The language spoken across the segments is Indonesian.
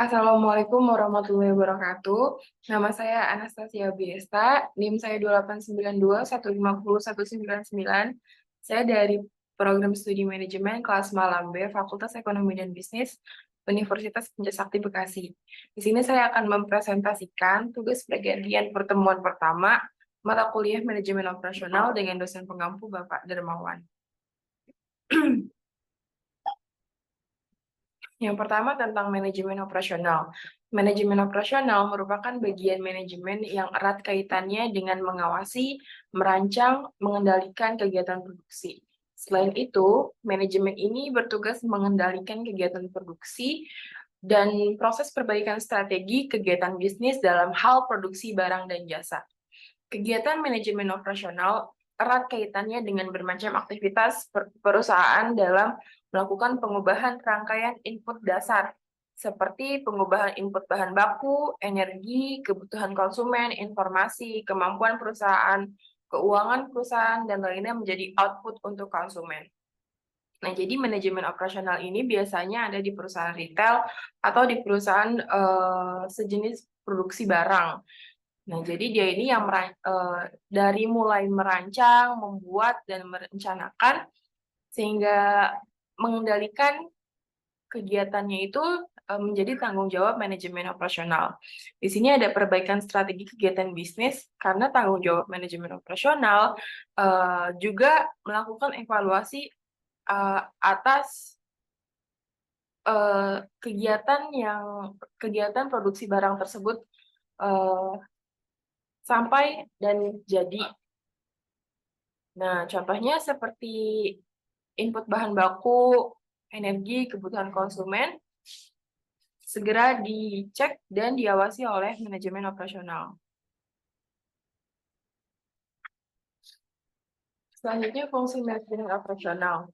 Assalamualaikum warahmatullahi wabarakatuh. Nama saya Anastasia Biesta, NIM saya 2892150199. Saya dari Program Studi Manajemen kelas Malam B, Fakultas Ekonomi dan Bisnis, Universitas Penjasakti Bekasi. Di sini saya akan mempresentasikan tugas bagian pertemuan pertama mata kuliah Manajemen Operasional dengan dosen pengampu Bapak Dermawan. Yang pertama tentang manajemen operasional. Manajemen operasional merupakan bagian manajemen yang erat kaitannya dengan mengawasi, merancang, mengendalikan kegiatan produksi. Selain itu, manajemen ini bertugas mengendalikan kegiatan produksi dan proses perbaikan strategi kegiatan bisnis dalam hal produksi barang dan jasa. Kegiatan manajemen operasional erat kaitannya dengan bermacam aktivitas perusahaan dalam melakukan pengubahan rangkaian input dasar, seperti pengubahan input bahan baku, energi, kebutuhan konsumen, informasi, kemampuan perusahaan, keuangan perusahaan, dan lainnya menjadi output untuk konsumen. Nah, jadi manajemen operasional ini biasanya ada di perusahaan retail atau di perusahaan sejenis produksi barang. Nah, jadi dia ini yang dari mulai merancang, membuat, dan merencanakan, sehingga mengendalikan kegiatannya itu menjadi tanggung jawab manajemen operasional. Di sini ada perbaikan strategi kegiatan bisnis, karena tanggung jawab manajemen operasional juga melakukan evaluasi atas kegiatan produksi barang tersebut sampai dan jadi. Nah, contohnya seperti input bahan baku, energi, kebutuhan konsumen, segera dicek dan diawasi oleh manajemen operasional. Selanjutnya, fungsi manajemen operasional.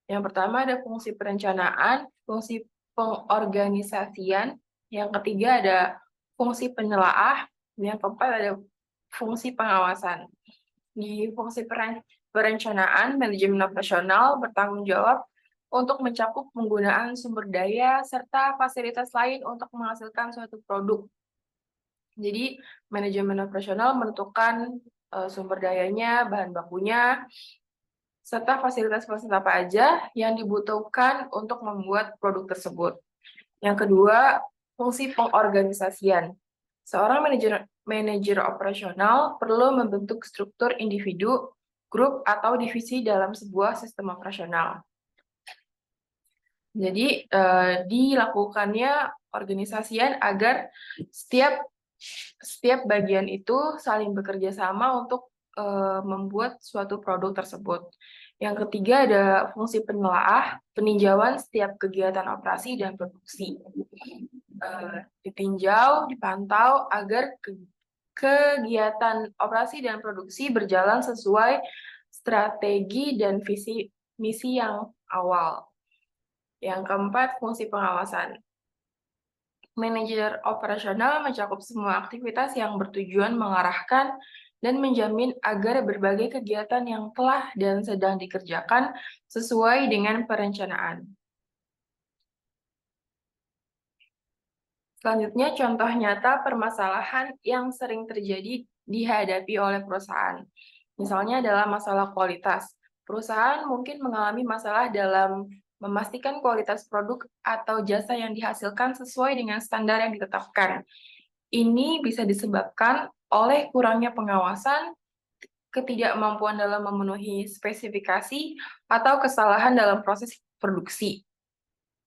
Yang pertama ada fungsi perencanaan, fungsi pengorganisasian, yang ketiga ada fungsi penelaah, yang keempat ada fungsi pengawasan. Di fungsi perencanaan, manajemen operasional bertanggung jawab untuk mencakup penggunaan sumber daya serta fasilitas lain untuk menghasilkan suatu produk. Jadi, manajemen operasional menentukan sumber dayanya, bahan bakunya, serta fasilitas-fasilitas apa aja yang dibutuhkan untuk membuat produk tersebut. Yang kedua, fungsi pengorganisasian. Seorang manajer operasional perlu membentuk struktur individu, grup, atau divisi dalam sebuah sistem operasional. Jadi, dilakukannya organisasian agar setiap bagian itu saling bekerja sama untuk membuat suatu produk tersebut. Yang ketiga ada fungsi penelaah, peninjauan setiap kegiatan operasi dan produksi. Ditinjau, dipantau agar kegiatan operasi dan produksi berjalan sesuai strategi dan visi misi yang awal. Yang keempat, fungsi pengawasan. Manajer operasional mencakup semua aktivitas yang bertujuan mengarahkan dan menjamin agar berbagai kegiatan yang telah dan sedang dikerjakan sesuai dengan perencanaan. Selanjutnya, contoh nyata permasalahan yang sering terjadi dihadapi oleh perusahaan. Misalnya adalah masalah kualitas. Perusahaan mungkin mengalami masalah dalam memastikan kualitas produk atau jasa yang dihasilkan sesuai dengan standar yang ditetapkan. Ini bisa disebabkan oleh kurangnya pengawasan, ketidakmampuan dalam memenuhi spesifikasi, atau kesalahan dalam proses produksi.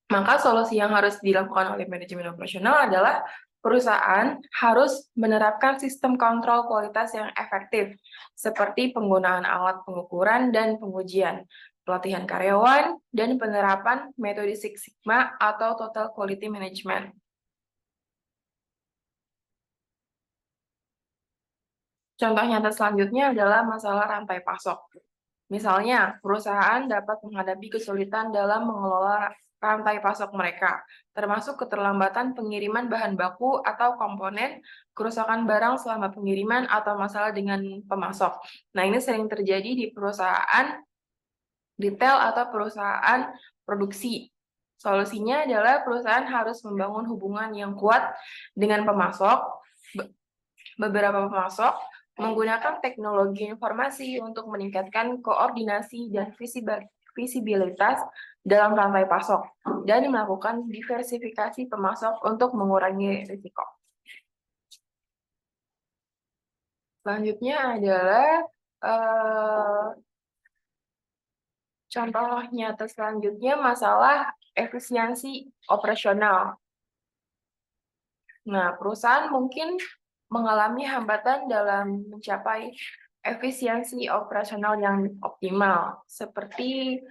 Maka solusi yang harus dilakukan oleh manajemen operasional adalah perusahaan harus menerapkan sistem kontrol kualitas yang efektif, seperti penggunaan alat pengukuran dan pengujian, pelatihan karyawan, dan penerapan metode Six Sigma atau Total Quality Management. Contoh nyata selanjutnya adalah masalah rantai pasok. Misalnya, perusahaan dapat menghadapi kesulitan dalam mengelola rantai pasok mereka, termasuk keterlambatan pengiriman bahan baku atau komponen, kerusakan barang selama pengiriman, atau masalah dengan pemasok. Nah, ini sering terjadi di perusahaan detail atau perusahaan produksi. Solusinya adalah perusahaan harus membangun hubungan yang kuat dengan beberapa pemasok, menggunakan teknologi informasi untuk meningkatkan koordinasi dan visibilitas dalam rantai pasok, dan melakukan diversifikasi pemasok untuk mengurangi risiko. Selanjutnya adalah contoh nyata selanjutnya masalah efisiensi operasional. Nah, perusahaan mungkin mengalami hambatan dalam mencapai efisiensi operasional yang optimal, seperti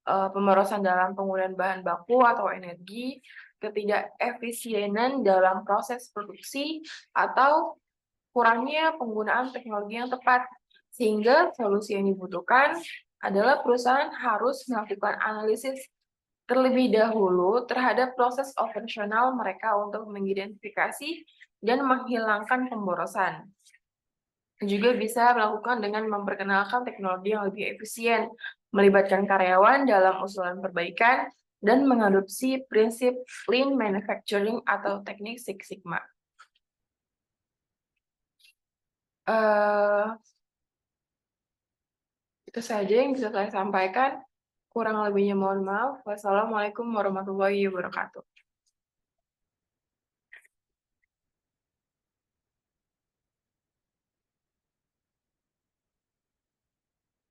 pemborosan dalam penggunaan bahan baku atau energi, ketidakefisienan dalam proses produksi, atau kurangnya penggunaan teknologi yang tepat. Sehingga solusi yang dibutuhkan adalah perusahaan harus melakukan analisis terlebih dahulu terhadap proses operasional mereka untuk mengidentifikasi dan menghilangkan pemborosan. Juga bisa melakukan dengan memperkenalkan teknologi yang lebih efisien, melibatkan karyawan dalam usulan perbaikan, dan mengadopsi prinsip Lean Manufacturing atau teknik Six Sigma. Itu saja yang bisa saya sampaikan. Kurang lebihnya mohon maaf. Wassalamualaikum warahmatullahi wabarakatuh.